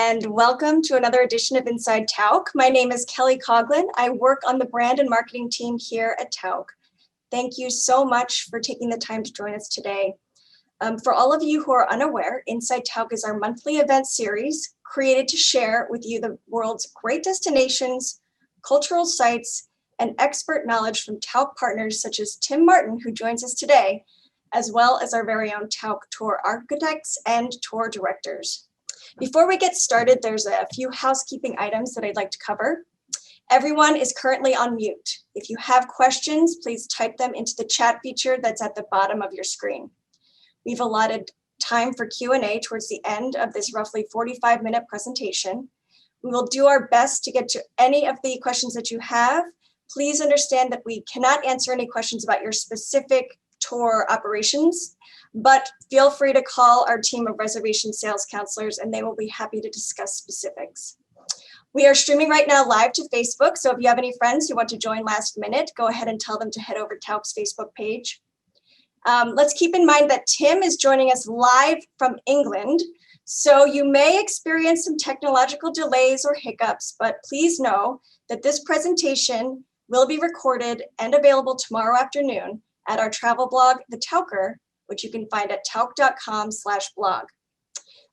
and welcome to another edition of insideTauck. My name is Kelly Coughlin. I work on the brand and marketing team here at Tauck. Thank you so much for taking the time to join us today. For all of you who are unaware, insideTauck is our monthly event series created to share with you the world's great destinations, cultural sites, and expert knowledge from Tauck partners such as Tim Martin, who joins us today, as well as our very own Tauck tour architects and tour directors. Before we get started, there's a few housekeeping items that I'd like to cover. Everyone is currently on mute. If you have questions, please type them into the chat feature that's at the bottom of your screen. We've allotted time for Q&A towards the end of this roughly 45-minute presentation. We will do our best to get to any of the questions that you have. Please understand that we cannot answer any questions about your specific tour operations, but feel free to call our team of reservation sales counselors and they will be happy to discuss specifics. We are streaming right now live to Facebook, so if you have any friends who want to join last minute, go ahead and tell them to head over to Tauck's Facebook page. Let's keep in mind that Tim is joining us live from England, so you may experience some technological delays or hiccups, but please know that this presentation will be recorded and available tomorrow afternoon at our travel blog, The Taucker, which you can find at tauck.com/blog.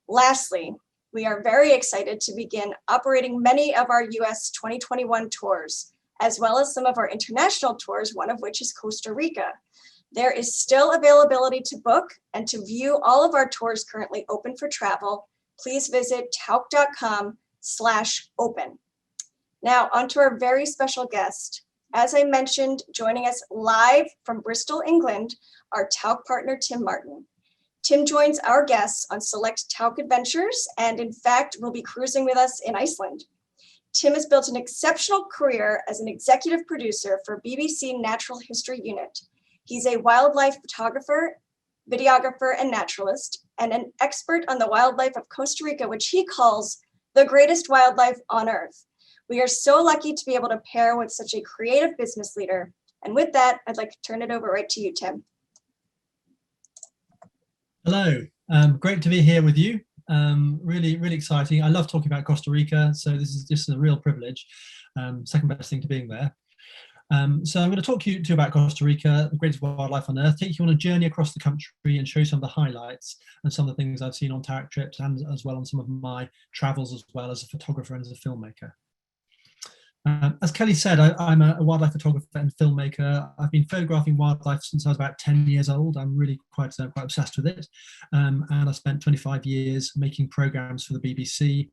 Lastly, we are very excited to begin operating many of our US 2021 tours, as well as some of our international tours, one of which is Costa Rica. There is still availability to book and to view all of our tours currently open for travel. Please visit tauck.com/open. Now, onto our very special guest. As I mentioned, joining us live from Bristol, England, our Tauck partner, Tim Martin. Tim joins our guests on select Tauck adventures and in fact will be cruising with us in Iceland. Tim has built an exceptional career as an executive producer for BBC Natural History Unit. He's a wildlife photographer, videographer, and naturalist, and an expert on the wildlife of Costa Rica, which he calls the greatest wildlife on earth. We are so lucky to be able to pair with such a creative business leader. And with that, I'd like to turn it over right to you, Tim. Hello, great to be here with you. Really exciting. I love talking about Costa Rica, so this is just a real privilege. Second best thing to being there. So I'm going to talk to you about Costa Rica, the greatest wildlife on earth, take you on a journey across the country and show you some of the highlights and some of the things I've seen on Tauck trips and as well on some of my travels as well as a photographer and as a filmmaker. As Kelly said, I'm a wildlife photographer and filmmaker. I've been photographing wildlife since I was about 10 years old. I'm really quite obsessed with it. And I spent 25 years making programs for the BBC.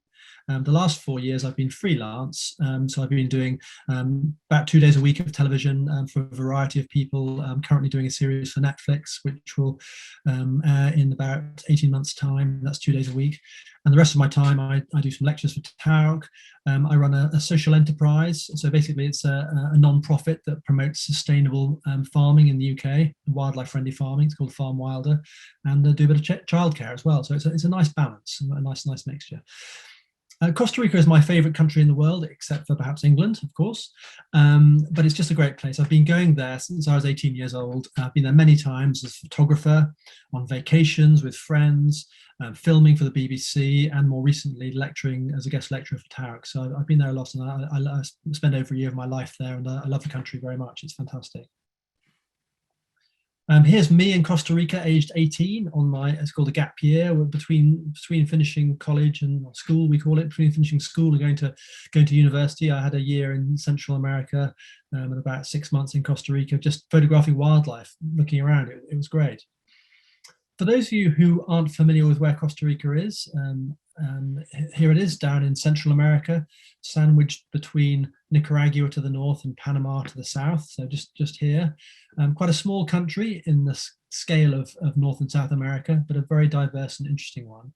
The last 4 years I've been freelance, so I've been doing about 2 days a week of television for a variety of people. I'm currently doing a series for Netflix, which will air in about 18 months' time. That's 2 days a week. And the rest of my time I do some lectures for Tauck. I run a social enterprise, so basically it's a non-profit that promotes sustainable farming in the UK, wildlife-friendly farming. It's called Farm Wilder, and do a bit of childcare as well. So it's a nice balance, a nice mixture. Costa Rica is my favourite country in the world, except for perhaps England, of course, but it's just a great place. I've been going there since I was 18 years old. I've been there many times as a photographer, on vacations with friends, filming for the BBC, and more recently lecturing as a guest lecturer for Tauck. So I've been there a lot, and I spend over a year of my life there, and I love the country very much. It's fantastic. Here's me in Costa Rica, aged 18, on it's called a gap year. We're between finishing college and school, we call it, between finishing school and going to university. I had a year in Central America and about 6 months in Costa Rica, just photographing wildlife, looking around. It was great. For those of you who aren't familiar with where Costa Rica is, here it is down in Central America, sandwiched between Nicaragua to the north and Panama to the south, so just here. Quite a small country in the scale of North and South America, but a very diverse and interesting one.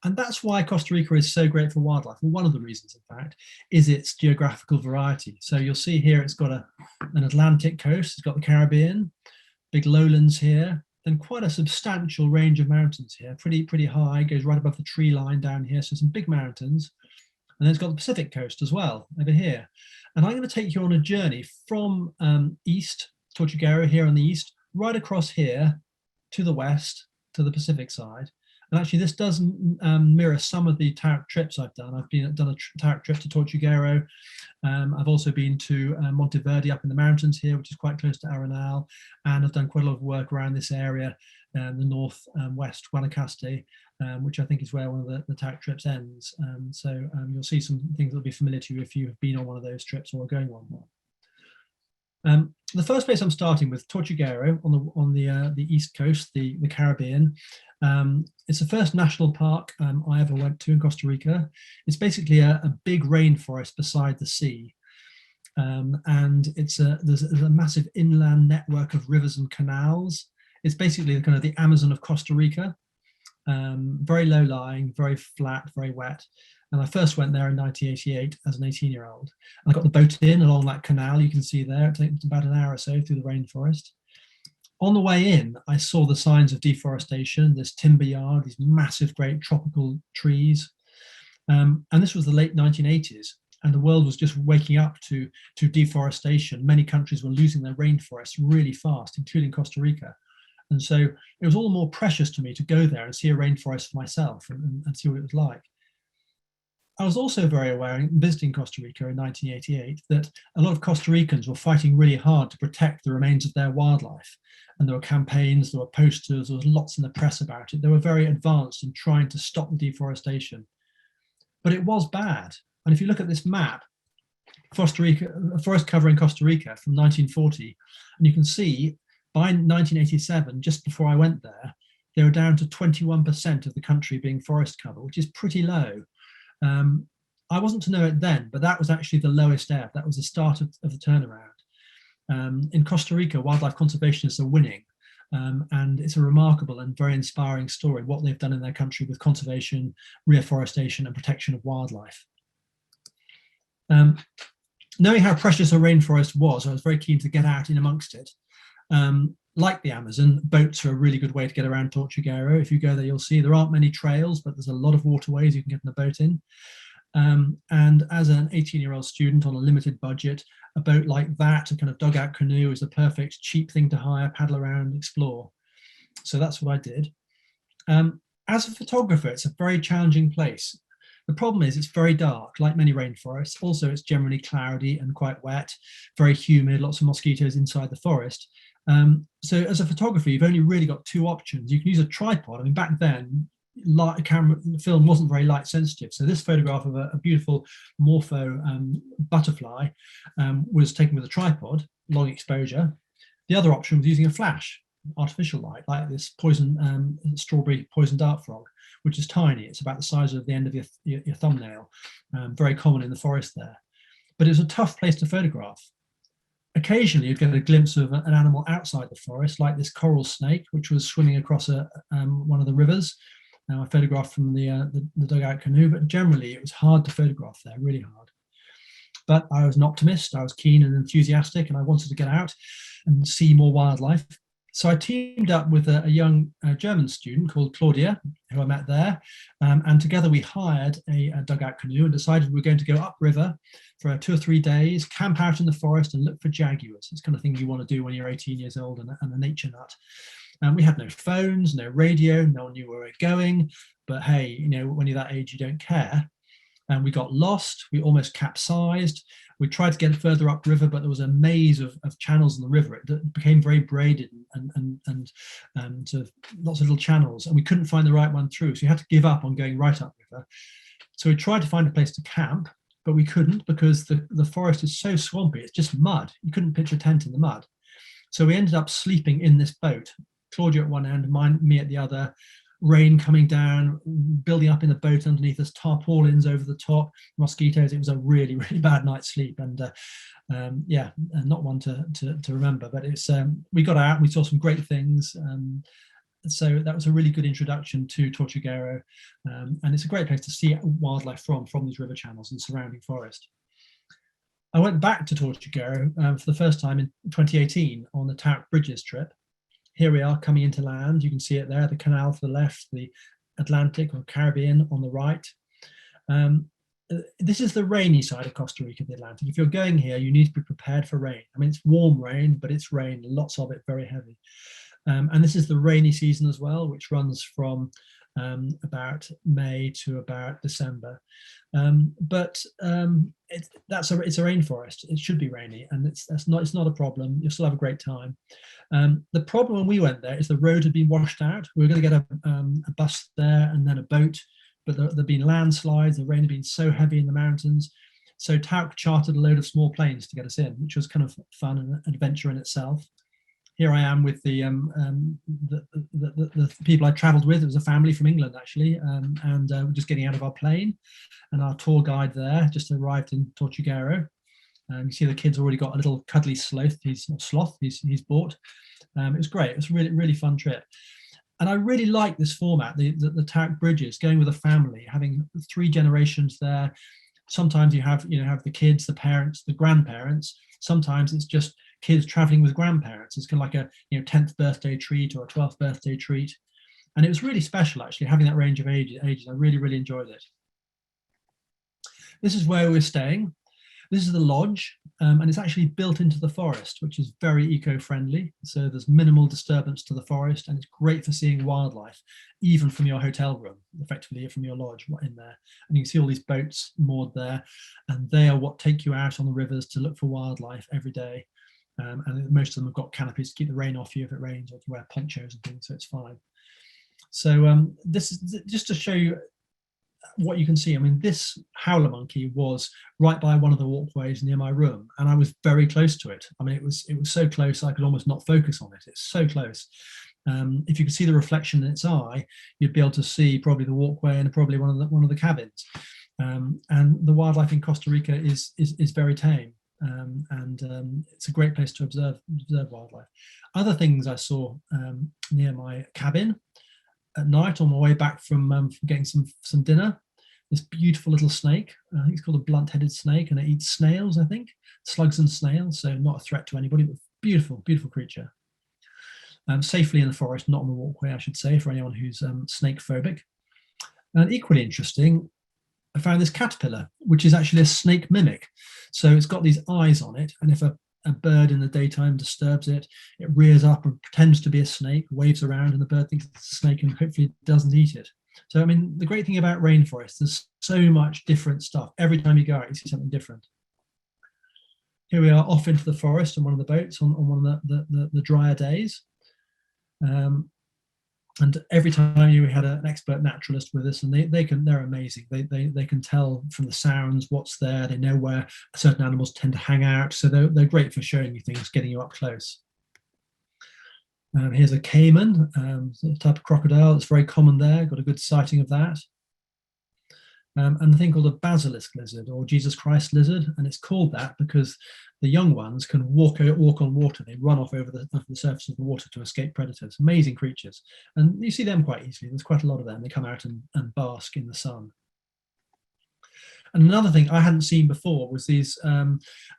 And that's why Costa Rica is so great for wildlife. Well, one of the reasons, in fact, is its geographical variety. So you'll see here it's got an Atlantic coast, it's got the Caribbean, big lowlands here, then quite a substantial range of mountains here, pretty high, goes right above the tree line down here, so some big mountains. And then it's got the Pacific coast as well, over here. And I'm going to take you on a journey from east, Tortuguero here on the east, right across here to the west, to the Pacific side. And actually, this does mirror some of the Tauck trips I've done. I've done a Tauck trip to Tortuguero. I've also been to Monteverde up in the mountains here, which is quite close to Arenal, and I've done quite a lot of work around this area, the north west Guanacaste, which I think is where one of the Tauck trips ends. So you'll see some things that will be familiar to you if you have been on one of those trips or are going on one. The first place I'm starting with, Tortuguero on the east coast, the Caribbean. It's the first national park I ever went to in Costa Rica. It's basically a big rainforest beside the sea. And there's a massive inland network of rivers and canals. It's basically kind of the Amazon of Costa Rica. Very low lying, very flat, very wet. And I first went there in 1988 as an 18-year-old. I got the boat in along that canal you can see there. It takes about an hour or so through the rainforest. On the way in, I saw the signs of deforestation, this timber yard, these massive, great tropical trees. And this was the late 1980s, and the world was just waking up to deforestation. Many countries were losing their rainforests really fast, including Costa Rica. And so it was all the more precious to me to go there and see a rainforest for myself and see what it was like. I was also very aware, visiting Costa Rica in 1988, that a lot of Costa Ricans were fighting really hard to protect the remains of their wildlife. And there were campaigns, there were posters, there was lots in the press about it. They were very advanced in trying to stop the deforestation. But it was bad. And if you look at this map, Costa Rica, forest covering Costa Rica from 1940, and you can see by 1987, just before I went there, they were down to 21% of the country being forest cover, which is pretty low. I wasn't to know it then, but that was actually the lowest ebb. That was the start of the turnaround. In Costa Rica, wildlife conservationists are winning, and it's a remarkable and very inspiring story, what they've done in their country with conservation, reforestation, and protection of wildlife. Knowing how precious a rainforest was, I was very keen to get out in amongst it. Like the Amazon, boats are a really good way to get around Tortuguero. If you go there, you'll see there aren't many trails, but there's a lot of waterways you can get in a boat in. And as an 18-year-old student on a limited budget, a boat like that, a kind of dugout canoe, is the perfect cheap thing to hire, paddle around, explore. So that's what I did. As a photographer, it's a very challenging place. The problem is it's very dark, like many rainforests. Also, it's generally cloudy and quite wet, very humid, lots of mosquitoes inside the forest. So as a photographer, you've only really got two options. You can use a tripod. I mean, back then, film wasn't very light sensitive. So this photograph of a beautiful morpho butterfly was taken with a tripod, long exposure. The other option was using a flash, artificial light, like this strawberry poison dart frog, which is tiny. It's about the size of the end of your thumbnail, very common in the forest there. But it was a tough place to photograph. Occasionally, you'd get a glimpse of an animal outside the forest, like this coral snake, which was swimming across one of the rivers. I photographed from the dugout canoe, but generally it was hard to photograph there, really hard. But I was an optimist, I was keen and enthusiastic, and I wanted to get out and see more wildlife. So I teamed up with a young German student called Claudia, who I met there, and together we hired a dugout canoe and decided we were going to go upriver for 2 or 3 days, camp out in the forest and look for jaguars. It's the kind of thing you want to do when you're 18 years old and a nature nut. And we had no phones, no radio, no one knew where we were going, but hey, you know, when you're that age, you don't care. And we got lost, we almost capsized. We tried to get further upriver, but there was a maze of channels in the river. It became very braided and sort of lots of little channels, and we couldn't find the right one through. So we had to give up on going right upriver. So we tried to find a place to camp, but we couldn't because the forest is so swampy. It's just mud. You couldn't pitch a tent in the mud. So we ended up sleeping in this boat, Claudia at one end, me at the other, rain coming down, building up in the boat underneath us, tarpaulins over the top, mosquitoes. It was a really, really bad night's sleep, and yeah, not one to remember. But it's we got out, we saw some great things. So that was a really good introduction to Tortuguero, and it's a great place to see wildlife from these river channels and surrounding forest. I went back to Tortuguero for the first time in 2018 on the Tauck Bridges trip. Here we are coming into land. You can see it there, the canal to the left, the Atlantic or Caribbean on the right. This is the rainy side of Costa Rica, the Atlantic. If you're going here, you need to be prepared for rain. I mean, it's warm rain, but it's rain, lots of it, very heavy. And this is the rainy season as well, which runs from about May to about December. It's a rainforest. It should be rainy, and it's not a problem. You'll still have a great time. The problem when we went there is the road had been washed out. We were going to get a bus there and then a boat, but there'd been landslides. The rain had been so heavy in the mountains. So Tauck chartered a load of small planes to get us in, which was kind of fun and an adventure in itself. Here I am with the people I travelled with. It was a family from England, actually, and we're just getting out of our plane. And our tour guide there just arrived in Tortuguero. You see the kids already got a little cuddly sloth. He's bought. It was great. It was a really fun trip. And I really like this format, the Tauck bridges, going with a family, having 3 generations there. Sometimes you have the kids, the parents, the grandparents. Sometimes it's just kids traveling with grandparents. It's kind of like a 10th birthday treat or a 12th birthday treat. And it was really special, actually, having that range of ages. I really enjoyed it. This is where we're staying. This is the lodge, and it's actually built into the forest, which is very eco-friendly. So there's minimal disturbance to the forest, and it's great for seeing wildlife, even from your hotel room, effectively from your lodge in there. And you can see all these boats moored there, and they are what take you out on the rivers to look for wildlife every day. And most of them have got canopies to keep the rain off you if it rains, or to wear ponchos and things, so it's fine. So this is just to show you what you can see. I mean, this howler monkey was right by one of the walkways near my room, and I was very close to it. I mean, it was so close I could almost not focus on it. It's so close. If you could see the reflection in its eye, you'd be able to see probably the walkway and probably one of the cabins. And the wildlife in Costa Rica is very tame, and it's a great place to observe wildlife. Other things I saw near my cabin at night on my way back from getting some dinner, this beautiful little snake. I think it's called a blunt-headed snake, and it eats snails, I think, slugs and snails, so not a threat to anybody, but beautiful creature. Safely in the forest, not on the walkway, I should say, for anyone who's snake phobic. And equally interesting, I found this caterpillar, which is actually a snake mimic. So it's got these eyes on it, and if a bird in the daytime disturbs it, it rears up and pretends to be a snake, waves around, and the bird thinks it's a snake and hopefully doesn't eat it. So, I mean, the great thing about rainforests, there's so much different stuff. Every time you go out, you see something different. Here we are off into the forest on one of the boats on one of the drier days. And every time we had an expert naturalist with us, and they're amazing. They can tell from the sounds what's there. They know where certain animals tend to hang out, so they're great for showing you things, getting you up close. Here's a caiman, a type of crocodile that's very common there. Got a good sighting of that. And a thing called a basilisk lizard, or Jesus Christ lizard, and it's called that because the young ones can walk on water. They run off over the surface of the water to escape predators. Amazing creatures, and you see them quite easily. There's quite a lot of them. They come out and bask in the sun. And another thing I hadn't seen before was these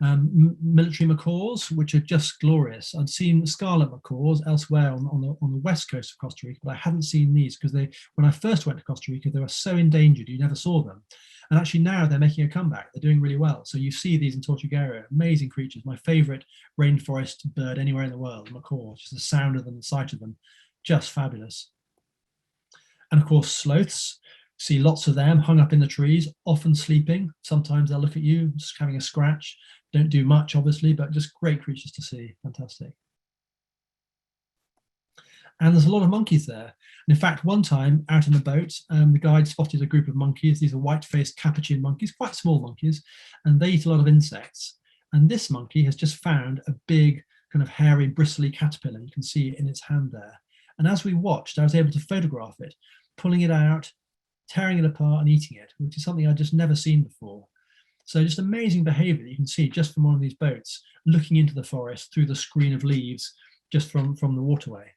military macaws, which are just glorious. I'd seen scarlet macaws elsewhere on the west coast of Costa Rica, but I hadn't seen these because when I first went to Costa Rica, they were so endangered you never saw them. And actually now they're making a comeback. They're doing really well. So you see these in Tortuguero, amazing creatures. My favorite rainforest bird anywhere in the world, macaw. Just the sound of them, the sight of them, just fabulous. And of course, sloths. See lots of them hung up in the trees, often sleeping. Sometimes they'll look at you, just having a scratch. Don't do much, obviously, but just great creatures to see. Fantastic. And there's a lot of monkeys there. And in fact, one time out in the boat, the guide spotted a group of monkeys. These are white-faced capuchin monkeys, quite small monkeys, and they eat a lot of insects. And this monkey has just found a big, kind of hairy, bristly caterpillar. You can see it in its hand there. And as we watched, I was able to photograph it, pulling it out, tearing it apart and eating it, which is something I'd just never seen before. So just amazing behavior that you can see just from one of these boats, looking into the forest through the screen of leaves, just from the waterway.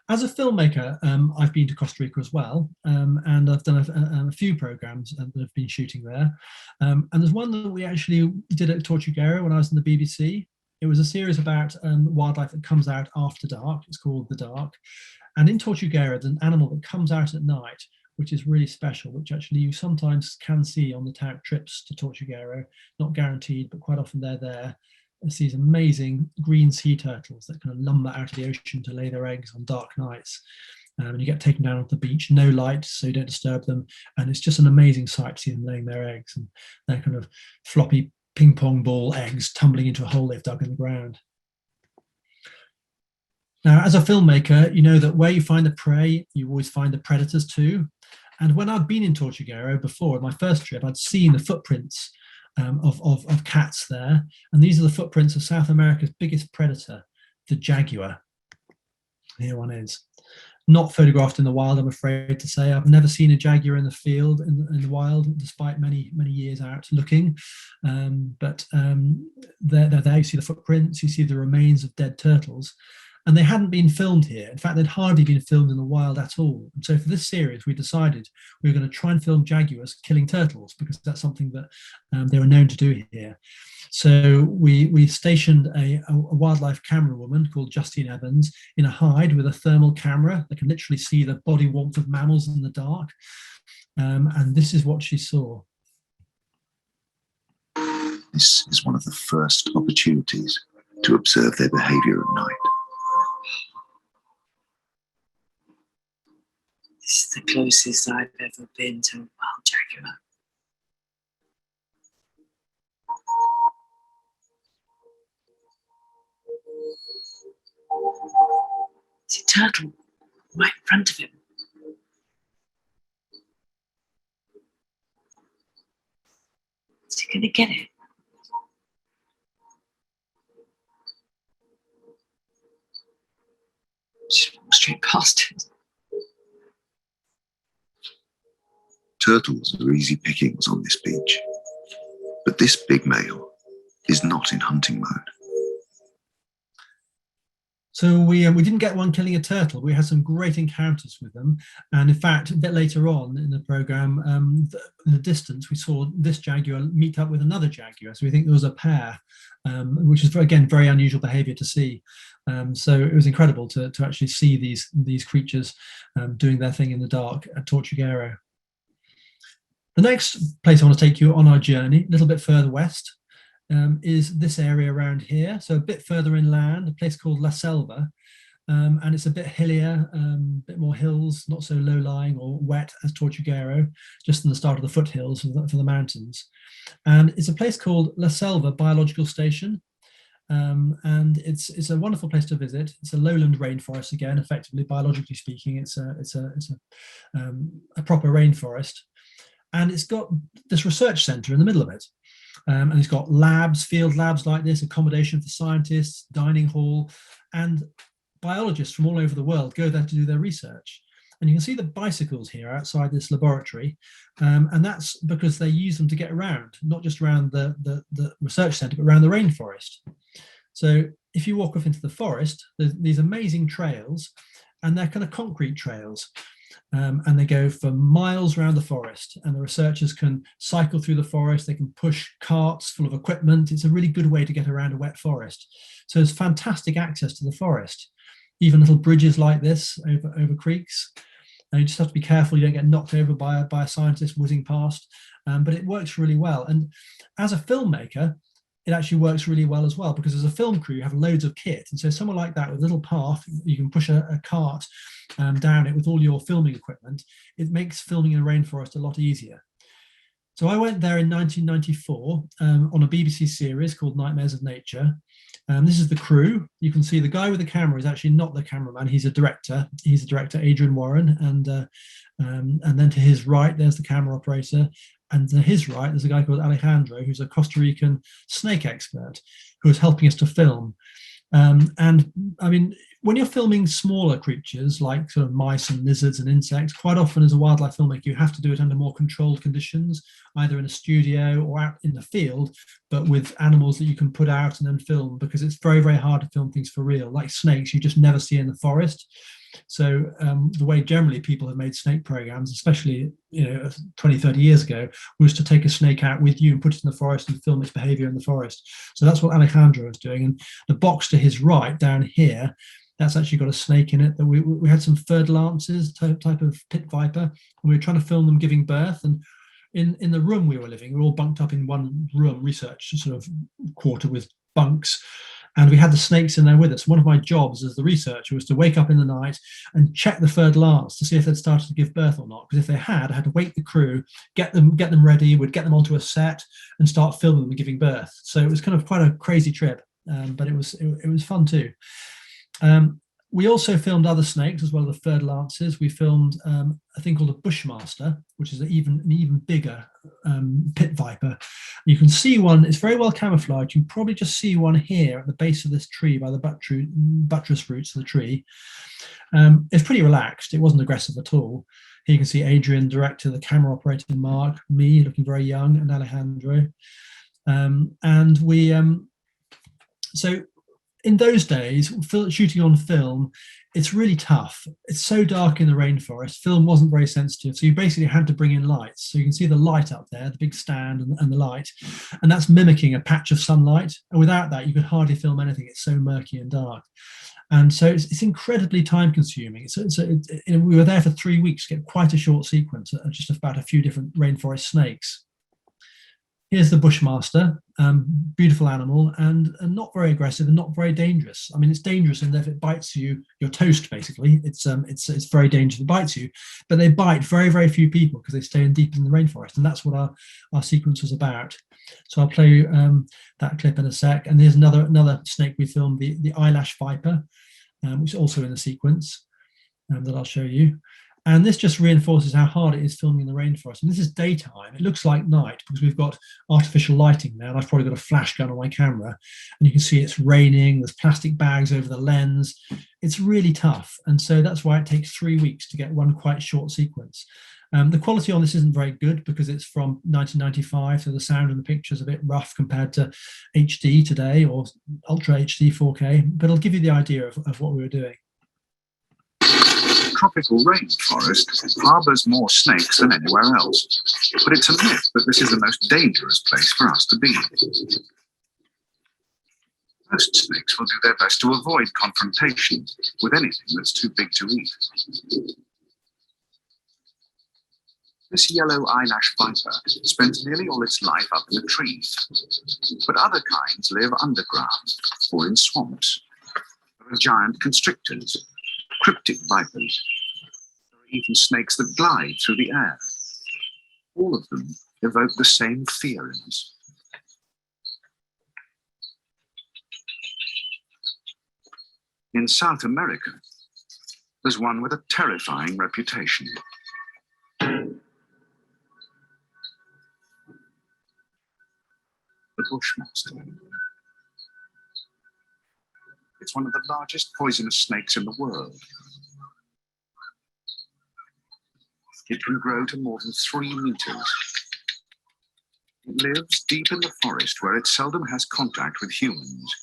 As a filmmaker, I've been to Costa Rica as well, and I've done a few programs that have been shooting there. And there's one that we actually did at Tortuguero when I was in the BBC. It was a series about wildlife that comes out after dark. It's called The Dark. And in Tortuguero, there's an animal that comes out at night, which is really special, which actually you sometimes can see on the Tauck trips to Tortuguero. Not guaranteed, but quite often they're there. It's these amazing green sea turtles that kind of lumber out of the ocean to lay their eggs on dark nights. And you get taken down off the beach, no light, so you don't disturb them. And it's just an amazing sight to see them laying their eggs, and their kind of floppy ping pong ball eggs tumbling into a hole they've dug in the ground. Now, as a filmmaker, you know that where you find the prey, you always find the predators too. And when I'd been in Tortuguero before, my first trip, I'd seen the footprints of cats there. And these are the footprints of South America's biggest predator, the jaguar. Here one is. Not photographed in the wild, I'm afraid to say. I've never seen a jaguar in the field, in the wild, despite many years out looking. But they're there. You see the footprints, you see the remains of dead turtles. And they hadn't been filmed here. In fact, they'd hardly been filmed in the wild at all. And so for this series, we decided we were going to try and film jaguars killing turtles, because that's something that they were known to do here. So we stationed a wildlife camera woman called Justine Evans in a hide with a thermal camera that can literally see the body warmth of mammals in the dark. And this is what she saw. This is one of the first opportunities to observe their behavior at night. This is the closest I've ever been to a wild jaguar. There's a turtle right in front of him. Is he going to get it? Just walk straight past it. Turtles are easy pickings on this beach, but this big male is not in hunting mode. So we didn't get one killing a turtle. We had some great encounters with them, and in fact, a bit later on in the program, in the distance, we saw this jaguar meet up with another jaguar. So we think there was a pair, which is again very unusual behaviour to see. So it was incredible to actually see these creatures doing their thing in the dark at Tortuguero. The next place I want to take you on our journey, a little bit further west, is this area around here. So a bit further inland, a place called La Selva, and it's a bit hillier, a bit more hills, not so low-lying or wet as Tortuguero, just in the start of the foothills for the mountains. And it's a place called La Selva Biological Station, and it's a wonderful place to visit. It's a lowland rainforest again, effectively, biologically speaking. It's a proper rainforest. And it's got this research centre in the middle of it. And it's got labs, field labs like this, accommodation for scientists, dining hall, and biologists from all over the world go there to do their research. And you can see the bicycles here outside this laboratory. And that's because they use them to get around, not just around the research centre, but around the rainforest. So if you walk off into the forest, there's these amazing trails, and they're kind of concrete trails. And they go for miles around the forest, and the researchers can cycle through the forest. They can push carts full of equipment. It's a really good way to get around a wet forest. So there's fantastic access to the forest, even little bridges like this over creeks. And you just have to be careful you don't get knocked over by a scientist whizzing past, but it works really well. And as a filmmaker, it actually works really well as well, because as a film crew, you have loads of kit. And so someone like that with a little path, you can push a cart down it with all your filming equipment. It makes filming in a rainforest a lot easier. So I went there in 1994 on a BBC series called Nightmares of Nature. This is the crew. You can see the guy with the camera is actually not the cameraman. He's a director. He's the director, Adrian Warren. And then to his right, there's the camera operator. And to his right, there's a guy called Alejandro, who's a Costa Rican snake expert who is helping us to film. And I mean, when you're filming smaller creatures like sort of mice and lizards and insects, quite often as a wildlife filmmaker, you have to do it under more controlled conditions, either in a studio or out in the field, but with animals that you can put out and then film, because it's very, very hard to film things for real. Like snakes, you just never see in the forest. So the way generally people have made snake programs, especially 20, 30 years ago, was to take a snake out with you and put it in the forest and film its behavior in the forest. So that's what Alejandro is doing. And the box to his right down here, that's actually got a snake in it. That we had some furlances, type of pit viper, and we were trying to film them giving birth. And in the room we were living, we were all bunked up in one room, research sort of quarter with bunks, and we had the snakes in there with us. One of my jobs as the researcher was to wake up in the night and check the furred lance to see if they'd started to give birth or not. Because if they had, I had to wake the crew, get them ready, would get them onto a set and start filming them giving birth. So it was kind of quite a crazy trip, but it was fun too. We also filmed other snakes as well as the furred lances. We filmed a thing called a bushmaster, which is an even bigger pit viper. You can see one, it's very well camouflaged. You can probably just see one here at the base of this tree by the buttress roots of the tree. It's pretty relaxed. It wasn't aggressive at all. Here you can see Adrian, director, the camera operator, Mark, me looking very young, and Alejandro. And we, so in those days, shooting on film, it's really tough. It's so dark in the rainforest. Film wasn't very sensitive, so you basically had to bring in lights. So you can see the light up there, the big stand and the light, and that's mimicking a patch of sunlight. And without that, you could hardly film anything. It's so murky and dark. And so it's incredibly time consuming. We were there for 3 weeks to get quite a short sequence, just about a few different rainforest snakes. Here's the bushmaster, beautiful animal, and not very aggressive and not very dangerous. I mean, it's dangerous in that if it bites you, you're toast, basically. It's very dangerous if it bites you, but they bite very, very few people because they stay in deep in the rainforest, and that's what our sequence was about. So I'll play that clip in a sec. And here's another snake we filmed, the eyelash viper, which is also in the sequence that I'll show you. And this just reinforces how hard it is filming in the rainforest. And this is daytime. It looks like night because we've got artificial lighting now. And I've probably got a flash gun on my camera. And you can see it's raining. There's plastic bags over the lens. It's really tough. And so that's why it takes 3 weeks to get one quite short sequence. The quality on this isn't very good because it's from 1995. So the sound and the picture is a bit rough compared to HD today or Ultra HD 4K. But it'll give you the idea of what we were doing. Tropical rainforest harbours more snakes than anywhere else, but it's a myth that this is the most dangerous place for us to be. Most snakes will do their best to avoid confrontation with anything that's too big to eat. This yellow eyelash viper spends nearly all its life up in a tree, but other kinds live underground or in swamps. There are giant constrictors, cryptic vipers. There are even snakes that glide through the air. All of them evoke the same fear in us. In South America, there's one with a terrifying reputation. The bushmaster. It's one of the largest poisonous snakes in the world. It can grow to more than 3 meters. It lives deep in the forest where it seldom has contact with humans.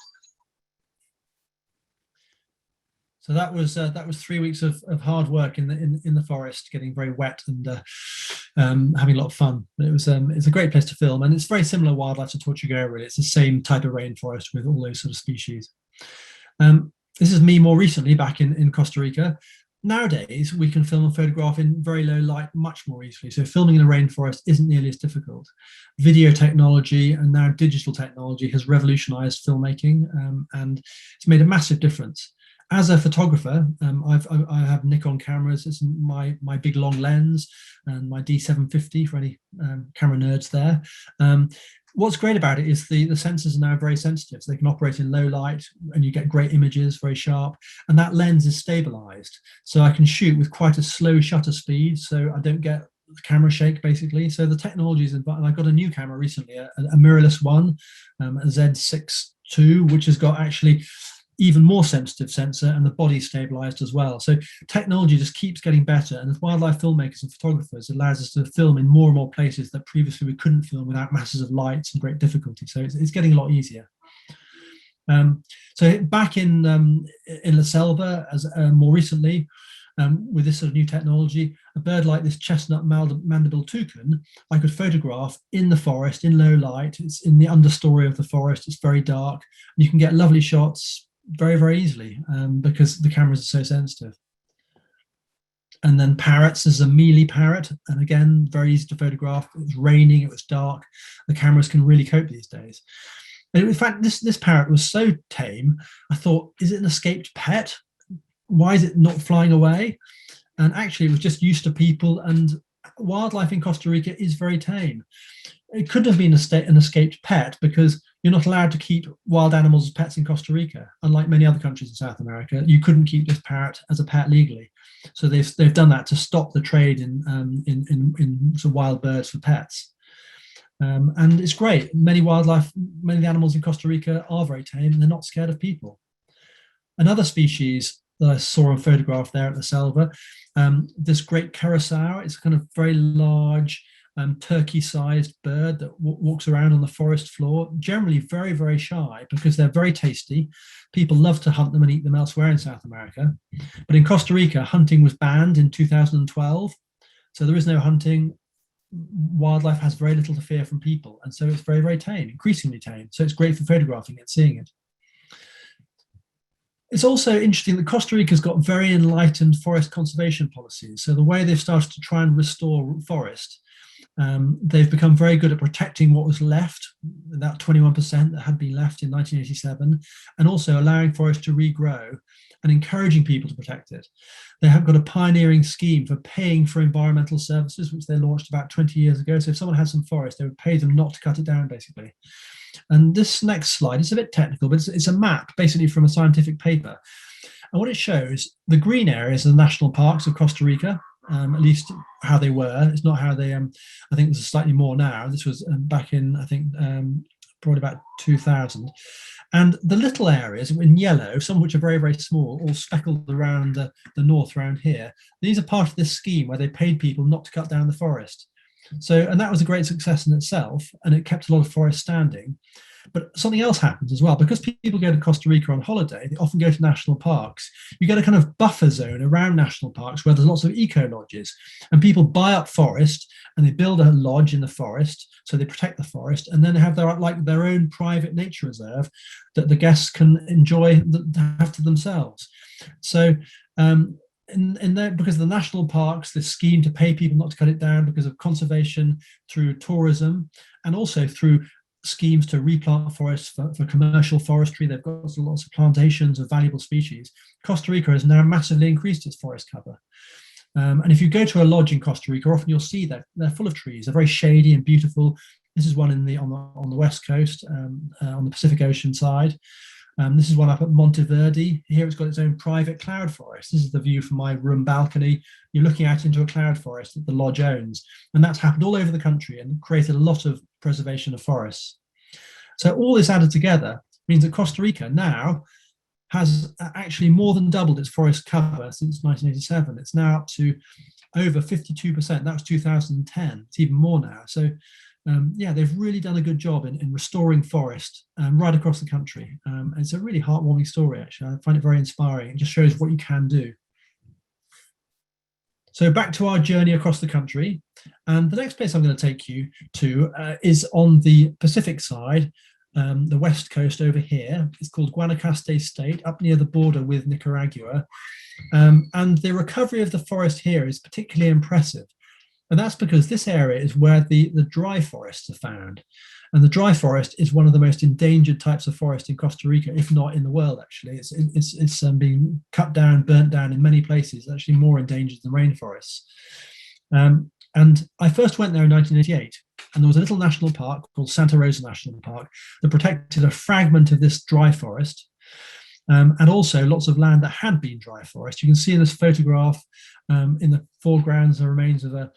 So that was 3 weeks of hard work in the forest, getting very wet and having a lot of fun. But it's a great place to film, and it's very similar wildlife to Tortuga. Really, it's the same type of rainforest with all those sort of species. This is me more recently back in Costa Rica. Nowadays, we can film and photograph in very low light much more easily. So filming in a rainforest isn't nearly as difficult. Video technology and now digital technology has revolutionized filmmaking, and it's made a massive difference. As a photographer, I have Nikon cameras. It's my big long lens and my D750 for any camera nerds there. What's great about it is the sensors are now very sensitive, so they can operate in low light and you get great images, very sharp, and that lens is stabilized. So I can shoot with quite a slow shutter speed, so I don't get the camera shake basically. So the technology is, and I got a new camera recently, a mirrorless one, a Z6 II, which has got actually even more sensitive sensor and the body stabilized as well. So technology just keeps getting better, and as wildlife filmmakers and photographers, it allows us to film in more and more places that previously we couldn't film without masses of lights and great difficulty. So it's getting a lot easier. So back in La Selva, as more recently, with this sort of new technology, a bird like this chestnut mandible toucan, I could photograph in the forest, in low light. It's in the understory of the forest. It's very dark, and you can get lovely shots very, very easily because the cameras are so sensitive. And then parrots, there's a mealy parrot, and again, very easy to photograph. It was raining, it was dark. The cameras can really cope these days. And in fact, this parrot was so tame, I thought, is it an escaped pet? Why is it not flying away? And actually, it was just used to people, and wildlife in Costa Rica is very tame. It could have been an escaped pet, because you're not allowed to keep wild animals as pets in Costa Rica. Unlike many other countries in South America, you couldn't keep this parrot as a pet legally. So they've done that to stop the trade in sort of wild birds for pets. And it's great. Many of the animals in Costa Rica are very tame, and they're not scared of people. Another species that I saw a photograph there at the Selva, this great curassow. It's kind of very large, turkey-sized bird that walks around on the forest floor, generally very, very shy, because they're very tasty. People love to hunt them and eat them elsewhere in South America. But in Costa Rica, hunting was banned in 2012. So there is no hunting. Wildlife has very little to fear from people. And so it's very, very tame, increasingly tame. So it's great for photographing and seeing it. It's also interesting that Costa Rica's got very enlightened forest conservation policies. So the way they've started to try and restore forest, they've become very good at protecting what was left, that 21% that had been left in 1987, and also allowing forest to regrow and encouraging people to protect it. They have got a pioneering scheme for paying for environmental services, which they launched about 20 years ago. So if someone had some forest, they would pay them not to cut it down, basically. And this next slide is a bit technical, but it's a map basically from a scientific paper. And what it shows, the green areas are the national parks of Costa Rica, at least how they were. It's not how they, I think there's slightly more now. This was back in, I think, probably about 2000. And the little areas in yellow, some of which are very, very small, all speckled around the north around here, these are part of this scheme where they paid people not to cut down the forest. So, and that was a great success in itself, and it kept a lot of forest standing. But something else happens as well. Because people go to Costa Rica on holiday, they often go to national parks. You get a kind of buffer zone around national parks where there's lots of eco lodges, and people buy up forest and they build a lodge in the forest, so they protect the forest, and then they have their own private nature reserve that the guests can enjoy, have to themselves. So in there, because of the national parks, this scheme to pay people not to cut it down, because of conservation through tourism, and also through schemes to replant forests for commercial forestry. They've got lots of plantations of valuable species. Costa Rica has now massively increased its forest cover. And if you go to a lodge in Costa Rica, often you'll see that they're full of trees. They're very shady and beautiful. This is one on the west coast, on the Pacific Ocean side. This is one up at Monteverde. Here it's got its own private cloud forest. This is the view from my room balcony. You're looking out into a cloud forest that the lodge owns. And that's happened all over the country and created a lot of preservation of forests. So all this added together means that Costa Rica now has actually more than doubled its forest cover since 1987. It's now up to over 52%. That was 2010. It's even more now. So yeah, they've really done a good job in restoring forest right across the country. It's a really heartwarming story, actually. I find it very inspiring. It just shows what you can do. So back to our journey across the country. And the next place I'm going to take you to is on the Pacific side, the west coast over here. It's called Guanacaste State, up near the border with Nicaragua. And the recovery of the forest here is particularly impressive. And that's because this area is where the dry forests are found. And the dry forest is one of the most endangered types of forest in Costa Rica, if not in the world, actually. It's being cut down, burnt down in many places, actually more endangered than rainforests. And I first went there in 1988, and there was a little national park called Santa Rosa National Park that protected a fragment of this dry forest. And also lots of land that had been dry forest. You can see in this photograph in the foreground the remains of a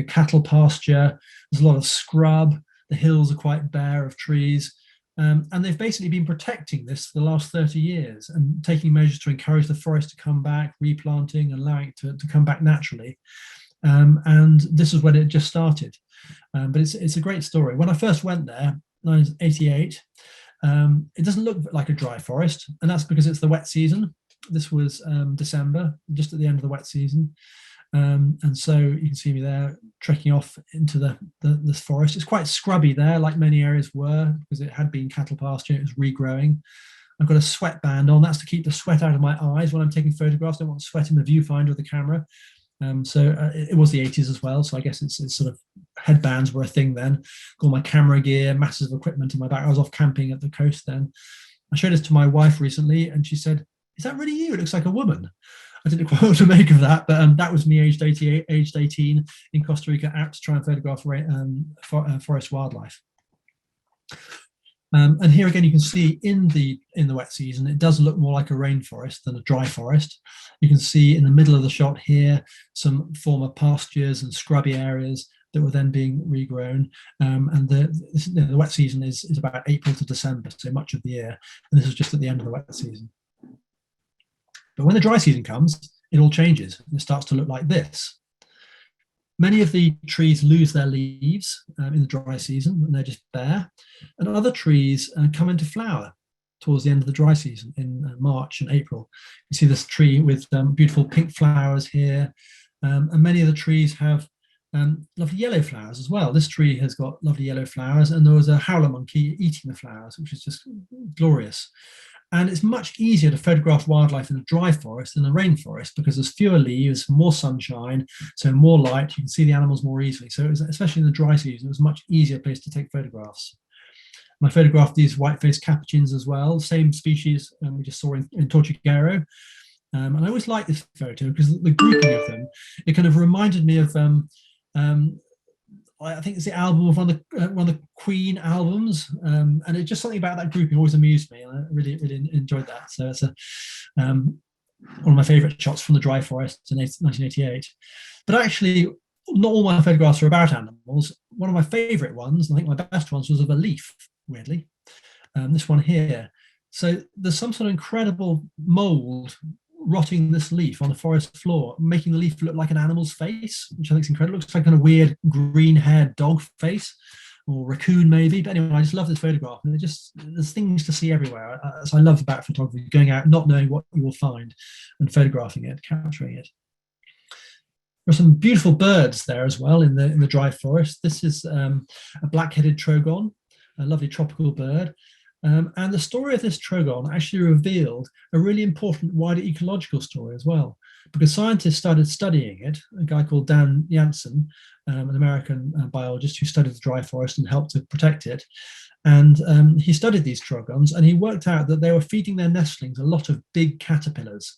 cattle pasture. There's a lot of scrub. The hills are quite bare of trees. And they've basically been protecting this for the last 30 years and taking measures to encourage the forest to come back, replanting, allowing it to come back naturally. And this is when it just started. But it's a great story. When I first went there, 1988, it doesn't look like a dry forest, and that's because it's the wet season. This was December, just at the end of the wet season. And so you can see me there trekking off into this forest. It's quite scrubby there, like many areas were, because it had been cattle pasture, it was regrowing. I've got a sweatband on. That's to keep the sweat out of my eyes when I'm taking photographs. I don't want sweat in the viewfinder of the camera. It was the 80s as well. So I guess it's sort of headbands were a thing then. Got all my camera gear, masses of equipment in my back. I was off camping at the coast then. I showed this to my wife recently and she said, "Is that really you? It looks like a woman." I didn't quite know what to make of that, but that was me aged 18 in Costa Rica, out to try and photograph forest wildlife. And here again, you can see in the wet season, it does look more like a rainforest than a dry forest. You can see in the middle of the shot here, some former pastures and scrubby areas that were then being regrown. And the wet season is about April to December, so much of the year. And this is just at the end of the wet season. But when the dry season comes, it all changes and it starts to look like this. Many of the trees lose their leaves in the dry season and they're just bare. And other trees come into flower towards the end of the dry season in March and April. You see this tree with beautiful pink flowers here. And many of the trees have lovely yellow flowers as well. This tree has got lovely yellow flowers, and there was a howler monkey eating the flowers, which is just glorious. And it's much easier to photograph wildlife in a dry forest than a rainforest because there's fewer leaves, more sunshine, so more light. You can see the animals more easily. So especially in the dry season, it was a much easier place to take photographs. I photographed these white-faced capuchins as well, same species we just saw in Tortuguero. And I always like this photo because the grouping of them, it kind of reminded me of I think it's the album of one of the Queen albums, and it's just something about that grouping always amused me, and I really enjoyed that. So it's one of my favourite shots from the dry forest in 1988. But actually, not all my photographs are about animals. One of my favourite ones, and I think my best ones, was of a leaf. Weirdly, this one here. So there's some sort of incredible mould rotting this leaf on the forest floor, making the leaf look like an animal's face, which I think is incredible. It looks like a kind of weird green-haired dog face, or raccoon maybe. But anyway, I just love this photograph, and there's things to see everywhere. So I love about photography, going out, not knowing what you will find, and photographing it, capturing it. There are some beautiful birds there as well in the dry forest. This is a black-headed trogon, a lovely tropical bird. And the story of this trogon actually revealed a really important wider ecological story as well, because scientists started studying it. A guy called Dan Jansen, an American biologist who studied the dry forest and helped to protect it. And he studied these trogons, and he worked out that they were feeding their nestlings a lot of big caterpillars,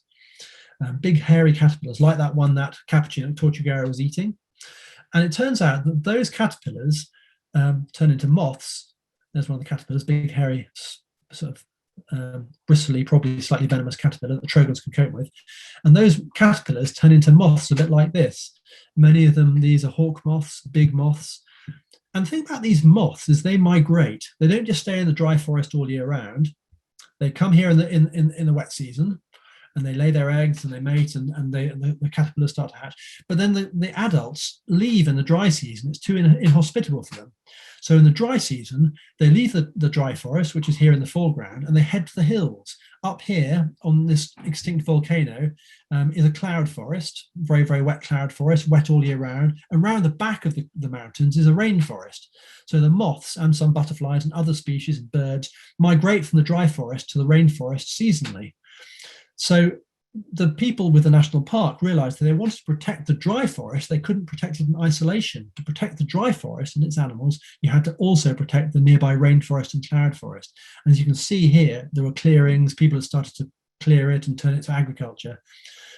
big hairy caterpillars, like that one that capuchin at Tortuguero was eating. And it turns out that those caterpillars turn into moths. There's one of the caterpillars, big, hairy, sort of bristly, probably slightly venomous caterpillar that the trogons can cope with. And those caterpillars turn into moths a bit like this. Many of them, these are hawk moths, big moths. And the thing about these moths is they migrate. They don't just stay in the dry forest all year round. They come here in the wet season, and they lay their eggs and they mate, and the caterpillars start to hatch. But then the adults leave in the dry season. It's too inhospitable for them. So in the dry season, they leave the dry forest, which is here in the foreground, and they head to the hills. Up here on this extinct volcano is a cloud forest, very, very wet cloud forest, wet all year round. And around the back of the mountains is a rainforest. So the moths and some butterflies and other species of birds migrate from the dry forest to the rainforest seasonally. So the people with the national park realized that they wanted to protect the dry forest. They couldn't protect it in isolation. To protect the dry forest and its animals, you had to also protect the nearby rainforest and cloud forest. And as you can see here, there were clearings. People had started to clear it and turn it to agriculture.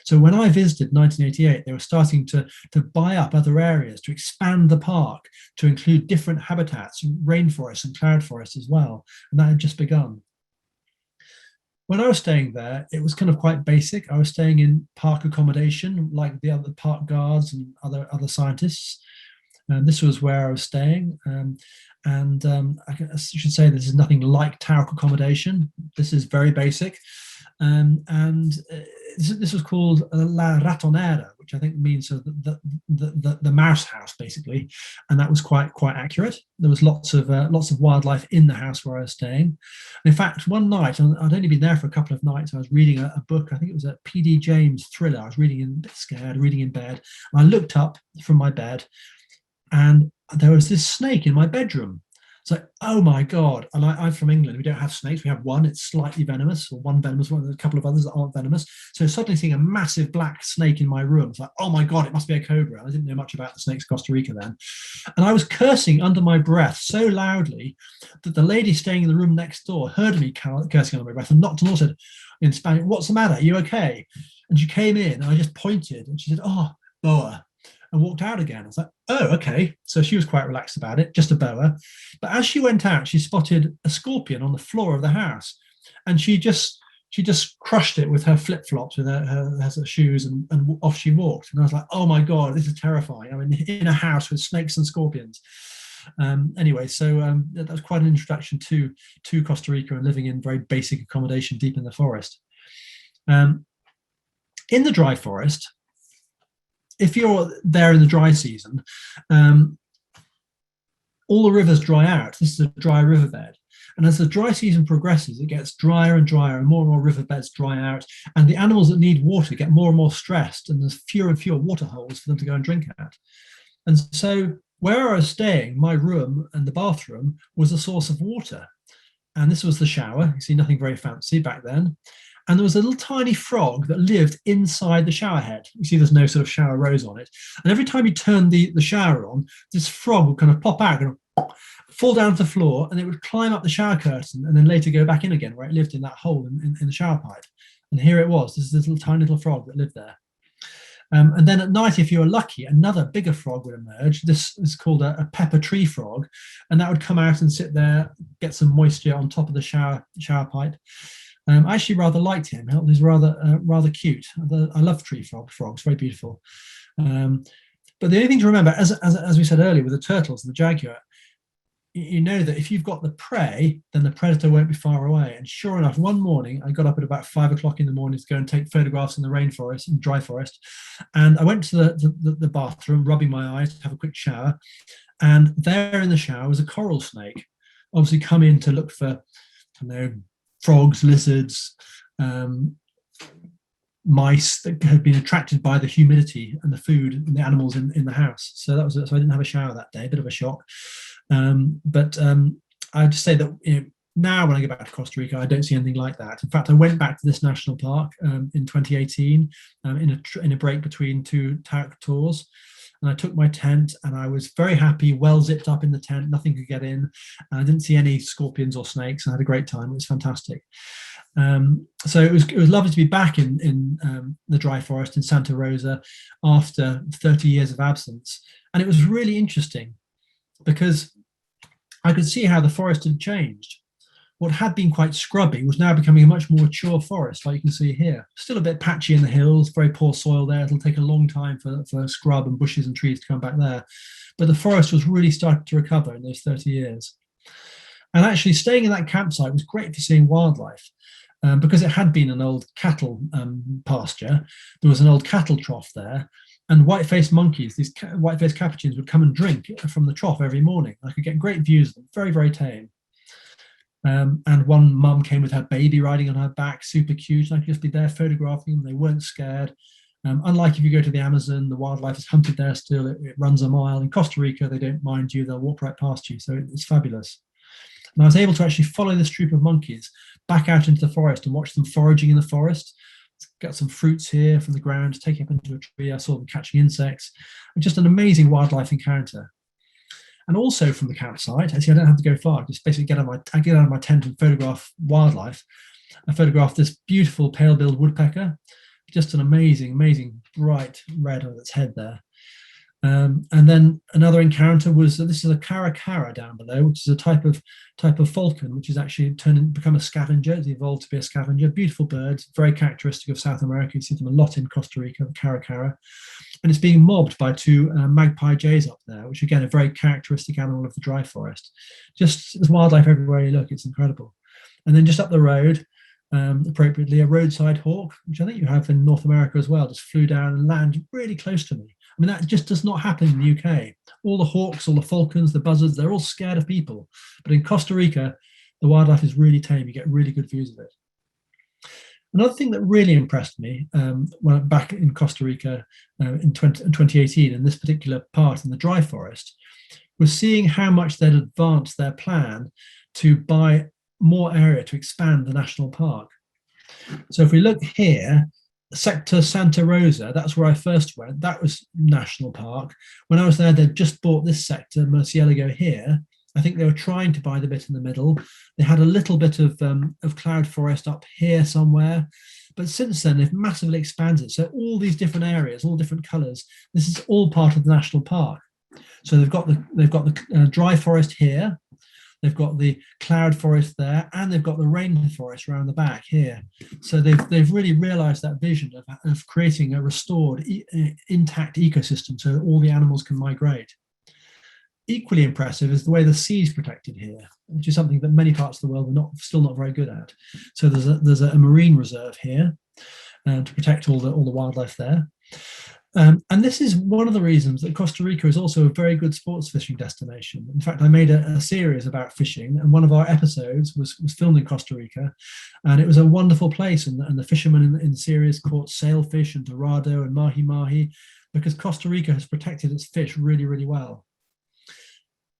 So when I visited in 1988, they were starting to buy up other areas, to expand the park, to include different habitats, rainforests and cloud forests as well. And that had just begun. When I was staying there, it was kind of quite basic. I was staying in park accommodation, like the other park guards and other scientists. This was where I was staying. I should say this is nothing like Tauck accommodation. This is very basic. This was called La Ratonera, which I think means the mouse house, basically, and that was quite accurate. There was lots of wildlife in the house where I was staying. And in fact, one night, I'd only been there for a couple of nights. I was reading a book. I think it was a P.D. James thriller. I was reading a bit scared, reading in bed. And I looked up from my bed, and there was this snake in my bedroom. It's like, oh my God. And I'm from England. We don't have snakes. We have one. It's slightly venomous, or one venomous one. There's a couple of others that aren't venomous. So suddenly seeing a massive black snake in my room, it's like, oh my God, it must be a cobra. I didn't know much about the snakes of Costa Rica then. And I was cursing under my breath so loudly that the lady staying in the room next door heard me cursing under my breath and knocked on the door, said in Spanish, "What's the matter? Are you okay?" And she came in and I just pointed and she said, "Oh, boa," and walked out again. I was like, oh, okay. So she was quite relaxed about it, just a boa. But as she went out, she spotted a scorpion on the floor of the house. And she just crushed it with her flip-flops, with her shoes, and off she walked. And I was like, oh my God, this is terrifying. I mean, in a house with snakes and scorpions. Anyway, so that was quite an introduction to Costa Rica and living in very basic accommodation deep in the forest. In the dry forest, if you're there in the dry season, all the rivers dry out. This is a dry riverbed. And as the dry season progresses, it gets drier and drier, and more riverbeds dry out. And the animals that need water get more and more stressed, and there's fewer and fewer water holes for them to go and drink at. And so where I was staying, my room and the bathroom was a source of water. And this was the shower. You see, nothing very fancy back then. And there was a little tiny frog that lived inside the shower head. You see there's no sort of shower rose on it. And every time you turned the shower on, this frog would kind of pop out and fall down to the floor, and it would climb up the shower curtain and then later go back in again where it lived in that hole in the shower pipe. And here it was. This is this little tiny little frog that lived there. And then at night, if you were lucky, another bigger frog would emerge. This is called a pepper tree frog. And that would come out and sit there, get some moisture on top of the shower pipe. I actually rather liked him. He was rather cute. I love tree frogs, very beautiful. But the only thing to remember, as we said earlier with the turtles and the jaguar, you know that if you've got the prey, then the predator won't be far away. And sure enough, one morning, I got up at about 5 o'clock in the morning to go and take photographs in the rainforest and dry forest. And I went to the bathroom, rubbing my eyes to have a quick shower. And there in the shower was a coral snake, obviously come in to look for, frogs, lizards, mice that had been attracted by the humidity and the food and the animals in the house. So that was it. So I didn't have a shower that day, a bit of a shock. But I'd just say that now when I go back to Costa Rica, I don't see anything like that. In fact, I went back to this national park in 2018 in a break between two Tauck tours. And I took my tent and I was very happy, well zipped up in the tent, nothing could get in. And I didn't see any scorpions or snakes. I had a great time. It was fantastic. So it was lovely to be back in the dry forest in Santa Rosa after 30 years of absence. And it was really interesting because I could see how the forest had changed. What had been quite scrubby was now becoming a much more mature forest, like you can see here. Still a bit patchy in the hills, very poor soil there. It'll take a long time for scrub and bushes and trees to come back there. But the forest was really starting to recover in those 30 years. And actually staying in that campsite was great for seeing wildlife. Because it had been an old cattle pasture, there was an old cattle trough there, and white-faced monkeys, these white-faced capuchins, would come and drink from the trough every morning. I could get great views of them, very, very tame. And one mum came with her baby riding on her back, super cute, and I could just be there photographing them. They weren't scared. Unlike if you go to the Amazon, the wildlife is hunted there still, it runs a mile. In Costa Rica, they don't mind you, they'll walk right past you, so it's fabulous. And I was able to actually follow this troop of monkeys back out into the forest and watch them foraging in the forest. Got some fruits here from the ground, taking up into a tree. I saw them catching insects. Just an amazing wildlife encounter. And also from the campsite, actually I don't have to go far, I just basically get out of my tent and photograph wildlife. I photographed this beautiful pale-billed woodpecker, just an amazing, amazing bright red on its head there. And then another encounter was this is a caracara down below, which is a type of falcon, which is actually become a scavenger. It's evolved to be a scavenger. Beautiful birds, very characteristic of South America. You see them a lot in Costa Rica, the caracara. And it's being mobbed by two magpie jays up there, which again, a very characteristic animal of the dry forest. Just there's wildlife everywhere you look, it's incredible. And then just up the road, appropriately, a roadside hawk, which I think you have in North America as well, just flew down and landed really close to me. I mean, that just does not happen in the UK. All the hawks, all the falcons, the buzzards, they're all scared of people. But in Costa Rica, the wildlife is really tame. You get really good views of it. Another thing that really impressed me when I'm back in Costa Rica in 2018, in this particular part in the dry forest, was seeing how much they'd advanced their plan to buy more area to expand the national park. So if we look here, sector Santa Rosa, that's where I first went. That was national park. When I was there, they'd just bought this sector, Murciélago here. I think they were trying to buy the bit in the middle. They had a little bit of cloud forest up here somewhere. But since then, they've massively expanded. So all these different areas, all different colours, this is all part of the national park. So they've got the dry forest here. They've got the cloud forest there, and they've got the rainforest around the back here. So they've really realised that vision of creating a restored, intact ecosystem so that all the animals can migrate. Equally impressive is the way the sea is protected here, which is something that many parts of the world are still not very good at. So there's a marine reserve here to protect all the wildlife there. And this is one of the reasons that Costa Rica is also a very good sports fishing destination. In fact, I made a series about fishing, and one of our episodes was filmed in Costa Rica, and it was a wonderful place. And the fishermen in the series caught sailfish and dorado and mahi-mahi because Costa Rica has protected its fish really, really well.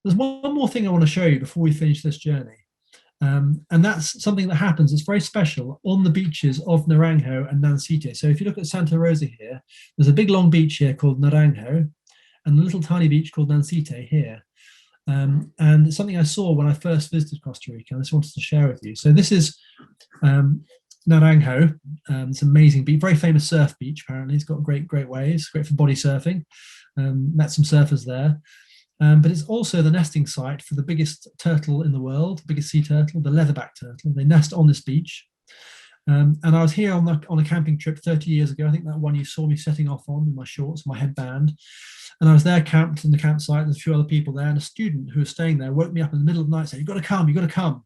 There's one more thing I want to show you before we finish this journey. And that's something that happens, it's very special, on the beaches of Naranjo and Nancite. So if you look at Santa Rosa here, there's a big long beach here called Naranjo, and a little tiny beach called Nancite here. And it's something I saw when I first visited Costa Rica, and I just wanted to share with you. So this is Naranjo. It's an amazing beach, very famous surf beach apparently. It's got great waves, great for body surfing. Met some surfers there. But it's also the nesting site for the biggest turtle in the world, biggest sea turtle, the leatherback turtle. They nest on this beach. And I was here on a camping trip 30 years ago. I think that one you saw me setting off on in my shorts, my headband. And I was there camped in the campsite. There's a few other people there. And a student who was staying there woke me up in the middle of the night and said, you've got to come, you've got to come.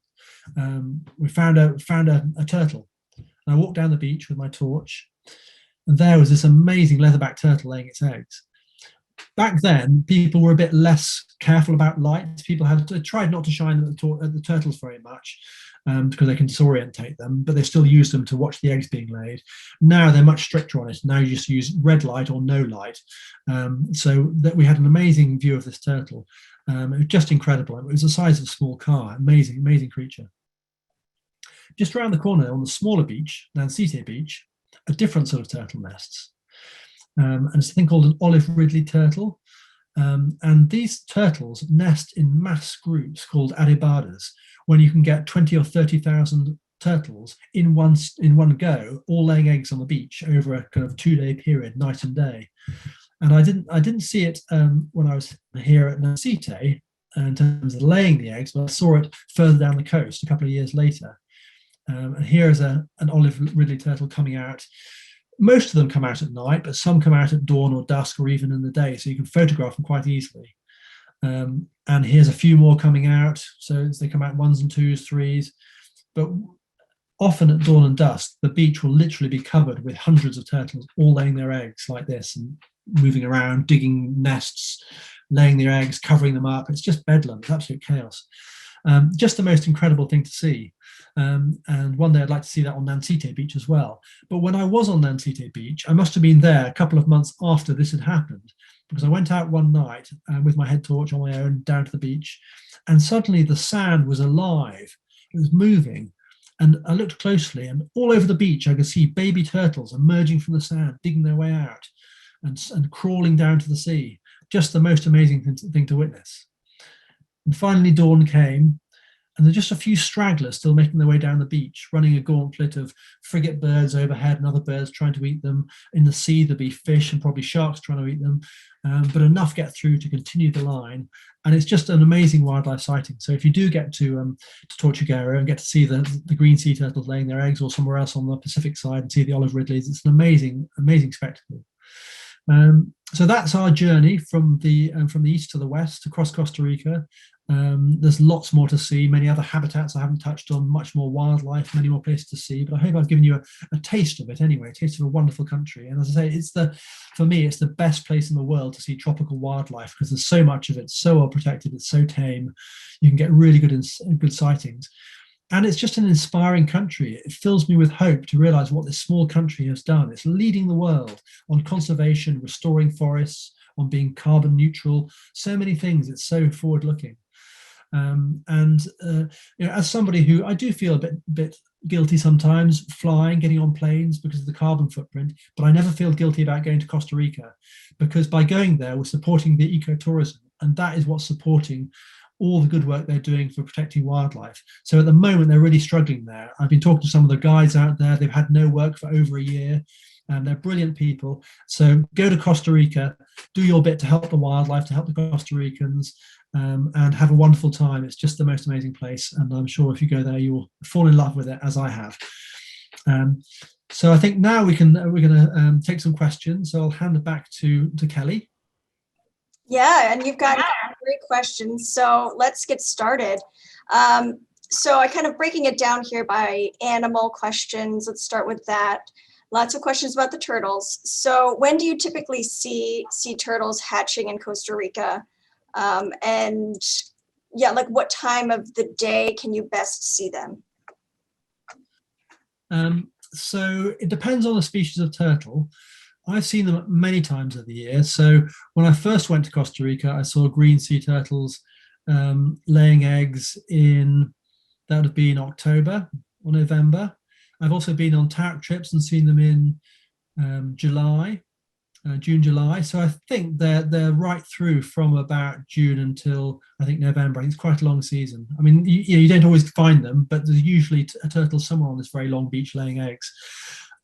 We found a turtle. And I walked down the beach with my torch. And there was this amazing leatherback turtle laying its eggs. Back then, people were a bit less careful about light. People had tried not to shine at the turtles very much because they can disorientate them, but they still use them to watch the eggs being laid. Now they're much stricter on it. Now you just use red light or no light. So that we had an amazing view of this turtle. It was just incredible. It was the size of a small car. Amazing, amazing creature. Just around the corner on the smaller beach, Nancite Beach, a different sort of turtle nests. And it's a thing called an olive ridley turtle. And these turtles nest in mass groups called arribadas, when you can get 20 or 30,000 turtles in one go, all laying eggs on the beach over a kind of 2-day period, night and day. And I didn't see it when I was here at Nancite in terms of laying the eggs, but I saw it further down the coast a couple of years later. And here is an olive ridley turtle coming out. Most of them come out at night, but some come out at dawn or dusk or even in the day, so you can photograph them quite easily. And here's a few more coming out. So they come out 1s and 2s, 3s. But often at dawn and dusk, the beach will literally be covered with hundreds of turtles all laying their eggs like this and moving around, digging nests, laying their eggs, covering them up. It's just bedlam. It's absolute chaos. Just the most incredible thing to see. And one day I'd like to see that on Nancite Beach as well. But when I was on Nancite Beach, I must have been there a couple of months after this had happened, because I went out one night with my head torch on my own down to the beach, and suddenly the sand was alive. It was moving. And I looked closely, and all over the beach I could see baby turtles emerging from the sand, digging their way out and crawling down to the sea. Just the most amazing thing to witness. And finally dawn came, and there are just a few stragglers still making their way down the beach, running a gauntlet of frigate birds overhead and other birds trying to eat them. In the sea, there'll be fish and probably sharks trying to eat them, but enough get through to continue the line. And it's just an amazing wildlife sighting. So if you do get to Tortuguero and get to see the green sea turtles laying their eggs, or somewhere else on the Pacific side and see the olive ridleys, it's an amazing, amazing spectacle. So that's our journey from the east to the west across Costa Rica. There's lots more to see, many other habitats I haven't touched on, much more wildlife, many more places to see, but I hope I've given you a taste of it anyway, a taste of a wonderful country. And as I say, for me, it's the best place in the world to see tropical wildlife, because there's so much of it, so well protected, it's so tame, you can get really good sightings. And it's just an inspiring country. It fills me with hope to realize what this small country has done. It's leading the world on conservation, restoring forests, on being carbon neutral, so many things. It's so forward looking. As somebody who I do feel a bit guilty sometimes flying, getting on planes because of the carbon footprint, but I never feel guilty about going to Costa Rica, because by going there, we're supporting the ecotourism, and that is what's supporting all the good work they're doing for protecting wildlife. So at the moment, they're really struggling there. I've been talking to some of the guides out there. They've had no work for over a year, and they're brilliant people. So go to Costa Rica, do your bit to help the wildlife, to help the Costa Ricans, and have a wonderful time. It's just the most amazing place, and I'm sure if you go there, you'll fall in love with it, as I have. So I think now we're going to take some questions. So I'll hand it back to Kelly. Yeah, and you've got great questions. So let's get started. So I kind of breaking it down here by animal questions. Let's start with that. Lots of questions about the turtles. So when do you typically see turtles hatching in Costa Rica? And yeah, like what time of the day can you best see them? So it depends on the species of turtle. I've seen them many times of the year. So when I first went to Costa Rica, I saw green sea turtles laying eggs in, that would have been October or November. I've also been on Tauck trips and seen them in June, July. So I think they're right through from about June until I think November. I think it's quite a long season. I mean, you don't always find them, but there's usually a turtle somewhere on this very long beach laying eggs.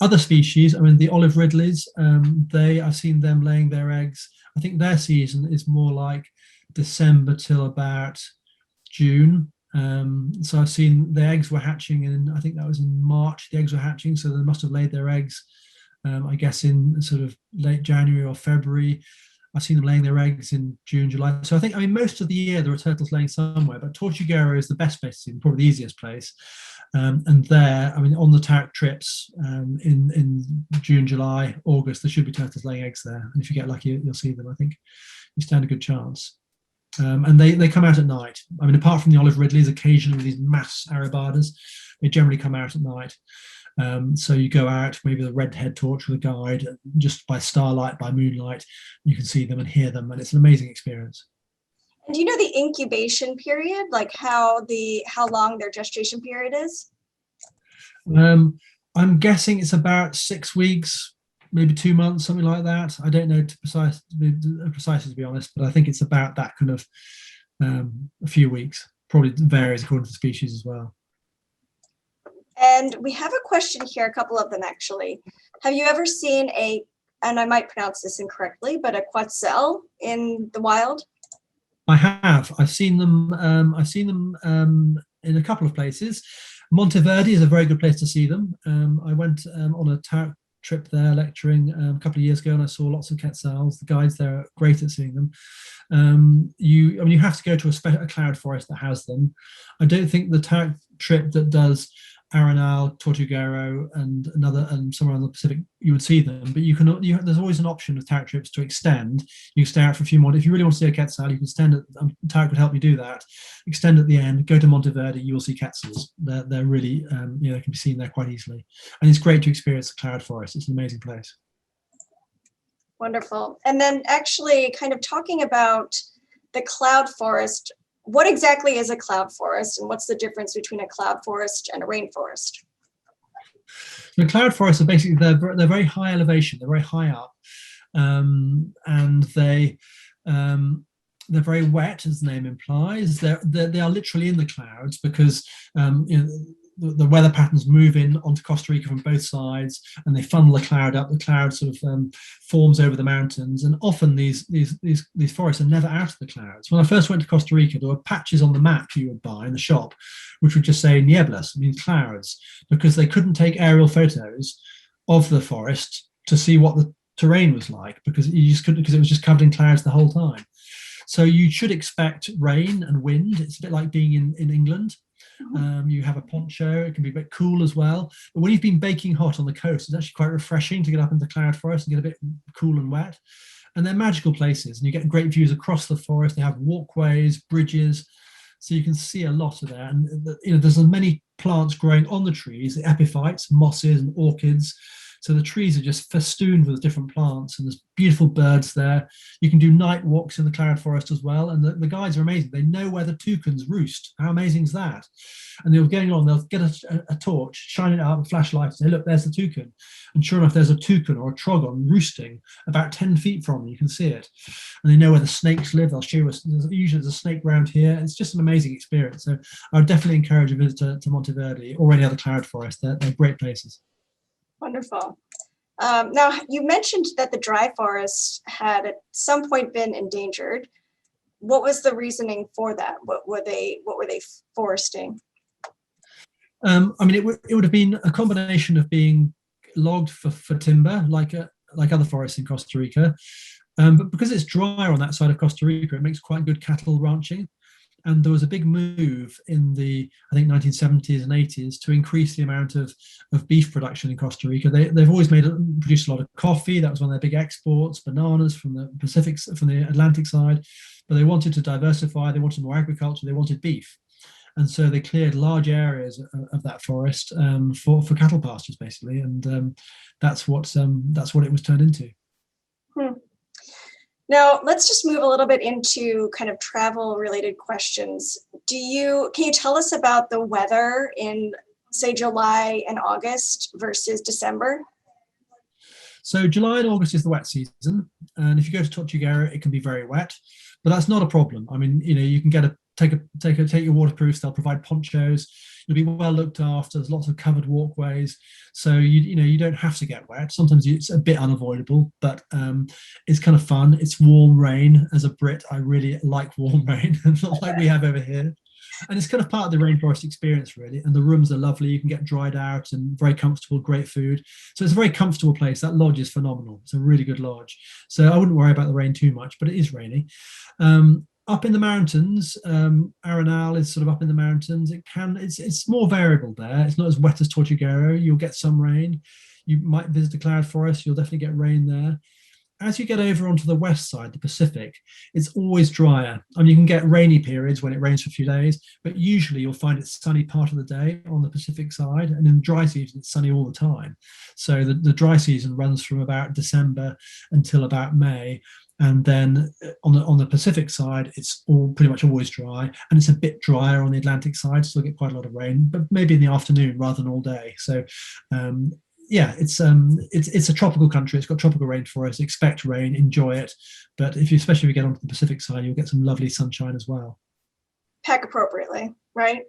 Other species, I mean, the olive ridleys, I've seen them laying their eggs. I think their season is more like December till about June. So I've seen the eggs were hatching I think that was in March, the eggs were hatching. So they must have laid their eggs, I guess, in sort of late January or February. I've seen them laying their eggs in June, July. So I think, I mean, most of the year there are turtles laying somewhere, but Tortuguero is the best place to see them, probably the easiest place. And there, I mean, on the Tauck trips in June, July, August, there should be turtles laying eggs there. And if you get lucky, you'll see them. I think you stand a good chance. And they come out at night. I mean, apart from the olive ridleys, occasionally these mass arabadas, they generally come out at night. So you go out, maybe the red head torch with a guide, just by starlight, by moonlight, you can see them and hear them, and it's an amazing experience. And do you know the incubation period, like how long their gestation period is? I'm guessing it's about 6 weeks, maybe 2 months, something like that. I don't know precisely, to be honest, but I think it's about that kind of a few weeks. Probably varies according to the species as well. And we have a question here, a couple of them actually. Have you ever seen and I might pronounce this incorrectly, but a quetzal in the wild? I have. I've seen them in a couple of places. Monteverde is a very good place to see them. I went on a Tauck trip there lecturing a couple of years ago, and I saw lots of quetzals. The guides there are great at seeing them. You have to go to a cloud forest that has them. I don't think the Tauck trip that does Arenal, Tortuguero, and somewhere on the Pacific, you would see them. But there's always an option with Tauck trips to extend. You can stay out for a few more. If you really want to see a quetzal, you can extend it. Tauck would help you do that. Extend at the end, go to Monteverde, you will see quetzals. They're really, they can be seen there quite easily. And it's great to experience the cloud forest. It's an amazing place. Wonderful. And then actually kind of talking about the cloud forest, what exactly is a cloud forest, and what's the difference between a cloud forest and a rainforest? The cloud forests are basically, they're very high elevation, they're very high up, and they're very wet, as the name implies. They are literally in the clouds because the weather patterns move in onto Costa Rica from both sides, and they funnel the cloud up. The cloud sort of forms over the mountains, and often these forests are never out of the clouds. When I first went to Costa Rica, there were patches on the map you would buy in the shop, which would just say nieblas, means clouds, because they couldn't take aerial photos of the forest to see what the terrain was like, because you just couldn't, because it was just covered in clouds the whole time. So you should expect rain and wind. It's a bit like being in England. You have a poncho, it can be a bit cool as well. But when you've been baking hot on the coast, it's actually quite refreshing to get up into the cloud forest and get a bit cool and wet. And they're magical places, and you get great views across the forest. They have walkways, bridges, so you can see a lot of that. And there's as many plants growing on the trees, the epiphytes, mosses and orchids. So the trees are just festooned with different plants, and there's beautiful birds there. You can do night walks in the cloud forest as well. And the guides are amazing. They know where the toucans roost. How amazing is that? And they'll going on, they'll get a torch, shine it up, a flashlight, and say, look, there's the toucan. And sure enough, there's a toucan or a trogon roosting about 10 feet from you. You can see it. And they know where the snakes live. They'll show us, usually there's a snake round here. It's just an amazing experience. So I would definitely encourage a visit to Monteverde or any other cloud forest. They're great places. Wonderful. Now, you mentioned that the dry forest had at some point been endangered. What was the reasoning for that? What were they foresting? I mean, it would have been a combination of being logged for timber, like other forests in Costa Rica, but because it's drier on that side of Costa Rica, it makes quite good cattle ranching. And there was a big move in the, I think, 1970s and 80s to increase the amount of beef production in Costa Rica. They've always produced a lot of coffee. That was one of their big exports, bananas from the Atlantic side. But they wanted to diversify. They wanted more agriculture. They wanted beef. And so they cleared large areas of that forest for cattle pastures, basically. And that's what it was turned into. Now, let's just move a little bit into kind of travel related questions. Can you tell us about the weather in, say, July and August versus December? So July and August is the wet season. And if you go to Tauck, it can be very wet, but that's not a problem. I mean, you can take your waterproofs. They'll provide ponchos. You'll be well looked after. There's lots of covered walkways, so you don't have to get wet. Sometimes it's a bit unavoidable, but it's kind of fun. It's warm rain. As a Brit, I really like warm rain, not like we have over here. And it's kind of part of the rainforest experience, really. And the rooms are lovely. You can get dried out and very comfortable, great food. So it's a very comfortable place. That lodge is phenomenal. It's a really good lodge. So I wouldn't worry about the rain too much, but it is rainy. Up in the mountains, Arenal is sort of up in the mountains. It's more variable there. It's not as wet as Tortuguero. You'll get some rain. You might visit a cloud forest. You'll definitely get rain there. As you get over onto the west side, the Pacific, it's always drier. I mean, you can get rainy periods when it rains for a few days, but usually you'll find it's sunny part of the day on the Pacific side, and in the dry season, it's sunny all the time. So the dry season runs from about December until about May. And then on the Pacific side, it's all pretty much always dry, and it's a bit drier on the Atlantic side, so you'll get quite a lot of rain, but maybe in the afternoon rather than all day. So it's a tropical country. It's got tropical rainforest. Expect rain, enjoy it, but especially if you get onto the Pacific side, you'll get some lovely sunshine as well. Pack appropriately, right?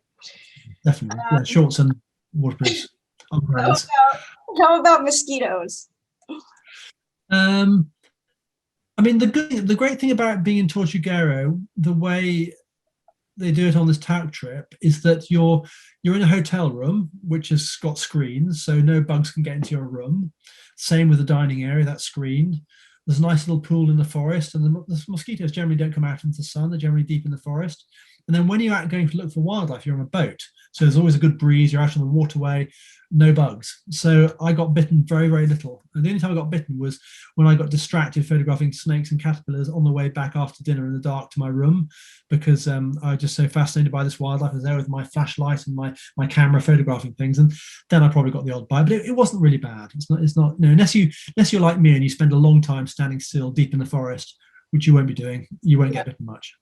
Definitely, shorts and waterproofs. How about mosquitoes? I mean, the great thing about being in Tortuguero, the way they do it on this Tauck trip, is that you're in a hotel room which has got screens, so no bugs can get into your room. Same with the dining area, that's screened. There's a nice little pool in the forest, and the mosquitoes generally don't come out into the sun. They're generally deep in the forest. And then when you're out going to look for wildlife, you're on a boat. So there's always a good breeze. You're out on the waterway, no bugs. So I got bitten very, very little. And the only time I got bitten was when I got distracted photographing snakes and caterpillars on the way back after dinner in the dark to my room, because I was just so fascinated by this wildlife. I was there with my flashlight and my camera photographing things. And then I probably got the odd bite, but it wasn't really bad. It's not, unless you're like me and you spend a long time standing still deep in the forest, which you won't be doing, you won't get bitten much.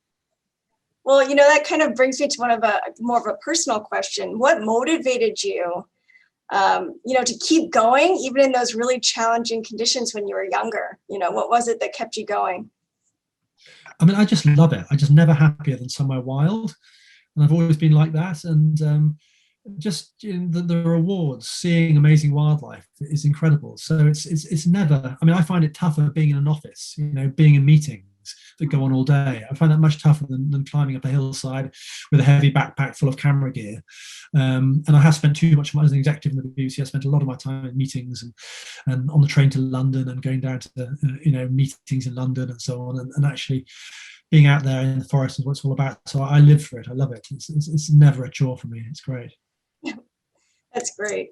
Well, that kind of brings me to more of a personal question. What motivated you, to keep going, even in those really challenging conditions when you were younger? What was it that kept you going? I mean, I just love it. I just never happier than somewhere wild. And I've always been like that. And just the rewards, seeing amazing wildlife is incredible. So it's never, I mean, I find it tougher being in an office, being in meetings that go on all day. I find that much tougher than climbing up a hillside with a heavy backpack full of camera gear. And I have spent too much time as an executive in the BBC. I spent a lot of my time in meetings and on the train to London and going down to the meetings in London and so on, and actually being out there in the forest is what it's all about. So I live for it. I love it. It's never a chore for me. It's great. That's great.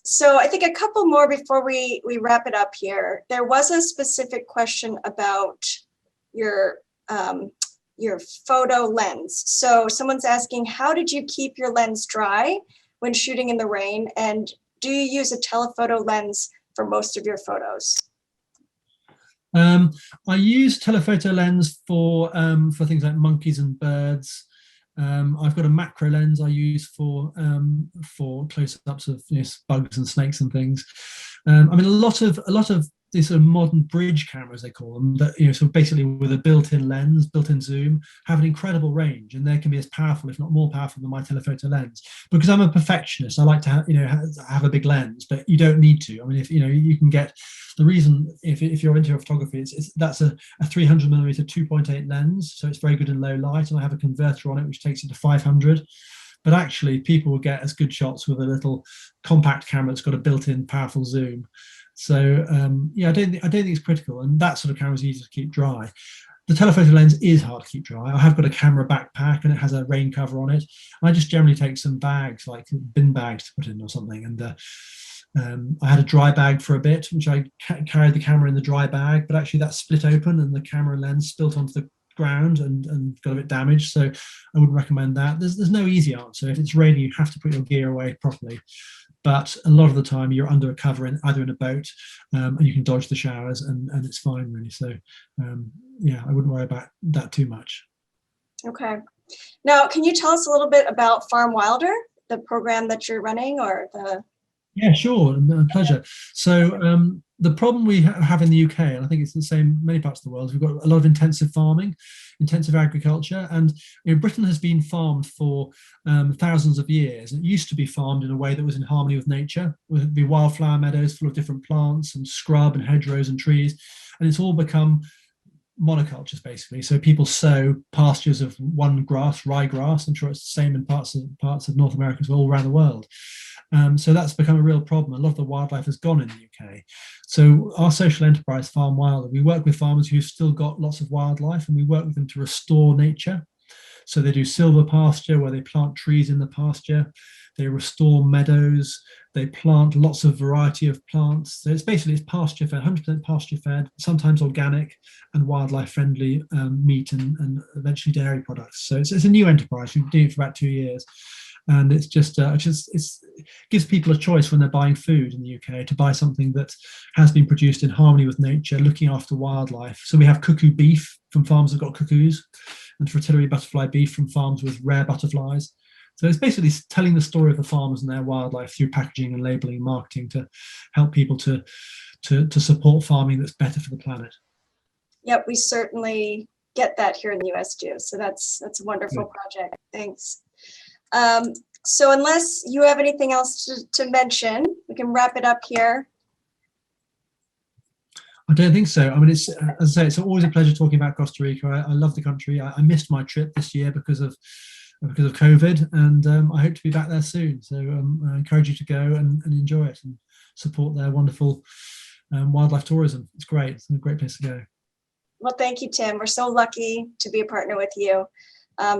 So I think a couple more before we wrap it up here. There was a specific question about your photo lens. So someone's asking, how did you keep your lens dry when shooting in the rain? And do you use a telephoto lens for most of your photos? I use telephoto lens for things like monkeys and birds. I've got a macro lens I use for close-ups of bugs and snakes and things. I mean, a lot of these sort of modern bridge cameras, they call them, that so basically with a built-in lens, built-in zoom, have an incredible range, and they can be as powerful, if not more powerful, than my telephoto lens. Because I'm a perfectionist, I like to have a big lens, but you don't need to. I mean, if you can get the reason if you're into photography, that's a 300mm 2.8 lens, so it's very good in low light, and I have a converter on it which takes it to 500. But actually, people will get as good shots with a little compact camera that's got a built-in powerful zoom. So yeah, I don't think it's critical, and that sort of camera is easy to keep dry. The telephoto lens is hard to keep dry. I have got a camera backpack, and it has a rain cover on it. I just generally take some bags, like bin bags, to put in or something. And I had a dry bag for a bit, which I carried the camera in the dry bag, but actually that split open and the camera lens spilt onto the ground and got a bit damaged. So I wouldn't recommend that. There's no easy answer. If it's raining, you have to put your gear away properly. But a lot of the time you're under a cover either in a boat, and you can dodge the showers, and it's fine really. So yeah, I wouldn't worry about that too much. Okay. Now, can you tell us a little bit about Farm Wilder, the program that you're running, or the? Yeah, sure, pleasure. So the problem we have in the UK, and I think it's the same in many parts of the world, we've got a lot of intensive farming, intensive agriculture, and Britain has been farmed for thousands of years. It used to be farmed in a way that was in harmony with nature, with the wildflower meadows full of different plants and scrub and hedgerows and trees, and it's all become monocultures basically. So people sow pastures of one grass, ryegrass. I'm sure it's the same in parts of North America as well, all around the world. So that's become a real problem. A lot of the wildlife has gone in the UK. So our social enterprise, Farm Wilder, we work with farmers who've still got lots of wildlife, and we work with them to restore nature. So they do silver pasture, where they plant trees in the pasture. They restore meadows. They plant lots of variety of plants. So it's pasture fed, 100% pasture fed, sometimes organic and wildlife friendly meat and eventually dairy products. So it's a new enterprise. We've been doing it for about 2 years. And it's just it gives people a choice when they're buying food in the UK to buy something that has been produced in harmony with nature, looking after wildlife. So we have cuckoo beef from farms that got cuckoos, and fritillary butterfly beef from farms with rare butterflies. So it's basically telling the story of the farmers and their wildlife through packaging and labeling and marketing to help people to support farming that's better for the planet. Yep, we certainly get that here in the US too. So that's a wonderful project. Thanks. So unless you have anything else to mention, we can wrap it up here. I don't think so. I mean, it's, as I say, it's always a pleasure talking about Costa Rica. I love the country. I missed my trip this year because of COVID, and I hope to be back there soon. So I encourage you to go and enjoy it and support their wonderful wildlife tourism. It's great. It's a great place to go. Well, thank you, Tim. We're so lucky to be a partner with you.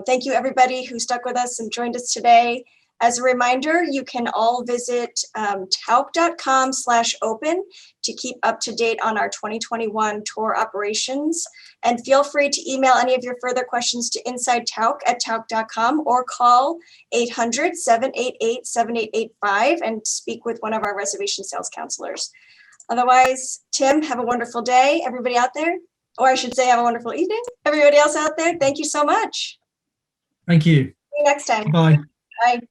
Thank you, everybody who stuck with us and joined us today. As a reminder, you can all visit tauck.com/open to keep up to date on our 2021 tour operations. And feel free to email any of your further questions to insideTauck@tauck.com or call 800-788-7885 and speak with one of our reservation sales counselors. Otherwise, Tim, have a wonderful day. Everybody out there, or I should say have a wonderful evening. Everybody else out there, thank you so much. Thank you. See you next time. Bye. Bye.